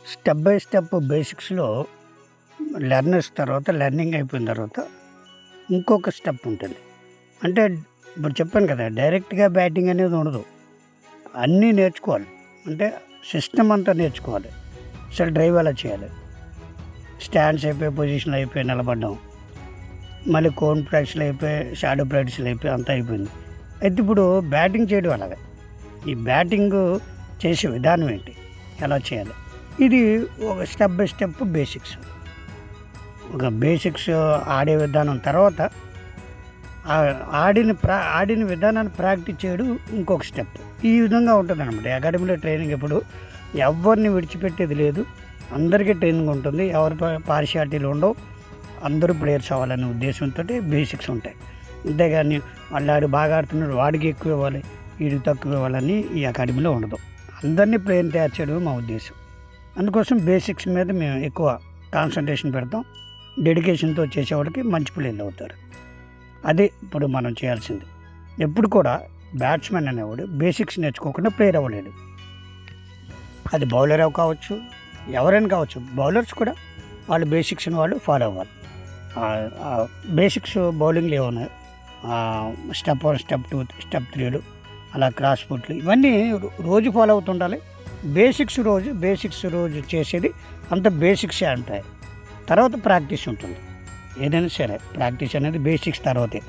Step by step బేసిక్స్‌లో learning అయిపోయిన తర్వాత ఇంకొక స్టెప్ ఉంటుంది. అంటే ఇప్పుడు చెప్పాను కదా! డైరెక్ట్‌గా బ్యాటింగ్ అనేది ఉండదు. అన్నీ నేర్చుకోవాలి. అంటే సిస్టమ్ అంతా నేర్చుకోవాలి. అసలు డ్రైవ్ ఎలా చేయాలి? స్టాండ్స్ అయిపోయి, పొజిషన్‌లు అయిపోయి నిలబడడం. మళ్ళీ కోన్ ప్రాక్టీస్‌లు అయిపోయి, షాడో ప్రాక్టీస్‌లు అయిపోయి అంతా అయిపోయింది. అయితే ఇప్పుడు బ్యాటింగ్ చేయడం ఎలాగా? ఈ బ్యాటింగు చేసే విధానం ఏంటి? ఎలా చేయాలి? ఇది ఒక స్టెప్ బై స్టెప్ బేసిక్స్. ఒక బేసిక్స్ ఆడే విధానం తర్వాత ఆడిన విధానాన్ని ప్రాక్టీస్ చేయడం ఇంకొక స్టెప్. ఈ విధంగా ఉంటుందన్నమాట. అకాడమీలో ట్రైనింగ్ ఎప్పుడు ఎవరిని విడిచిపెట్టేది లేదు. అందరికీ ట్రైనింగ్ ఉంటుంది. ఎవరి పార్షియాలిటీలు ఉండవు. అందరూ ప్లేయర్స్ అవ్వాలనే ఉద్దేశంతోటి బేసిక్స్ ఉంటాయి. అంతేగాని ఆడు బాగా ఆడుతున్నాడు వాడికి ఎక్కువ ఇవ్వాలి, వీడికి తక్కువ ఇవ్వాలని ఈ అకాడమీలో ఉండదు. అందరినీ ప్లేయర్‌ని తయారు చేయడమే మా ఉద్దేశం. అందుకోసం బేసిక్స్ మీద మేము ఎక్కువ కాన్సంట్రేషన్ పెడతాం. డెడికేషన్‌తో చేసేవాడికి మంచి ప్లేయర్లు అవుతారు. అదే ఇప్పుడు మనం చేయాల్సింది. ఎప్పుడు కూడా బ్యాట్స్‌మెన్ అనేవాడు బేసిక్స్ నేర్చుకోకుండా ప్లేయర్ అవ్వలేడు. అది బౌలర్ కావచ్చు, ఎవరైనా కావచ్చు. బౌలర్స్ కూడా వాళ్ళు బేసిక్స్‌ని వాళ్ళు ఫాలో అవ్వాలి. బేసిక్స్ బౌలింగ్‌లో ఏమున్నాయి, స్టెప్ 1, స్టెప్ 2, స్టెప్ 3లు అలా క్రాస్ ఫుట్లు ఇవన్నీ రోజు ఫాలో అవుతుండాలి. బేసిక్స్ రోజు చేసేది అంత బేసిక్సే అంటాయి. తర్వాత ప్రాక్టీస్ ఉంటుంది. ఏదైనా సరే ప్రాక్టీస్ అనేది బేసిక్స్ తర్వాతే.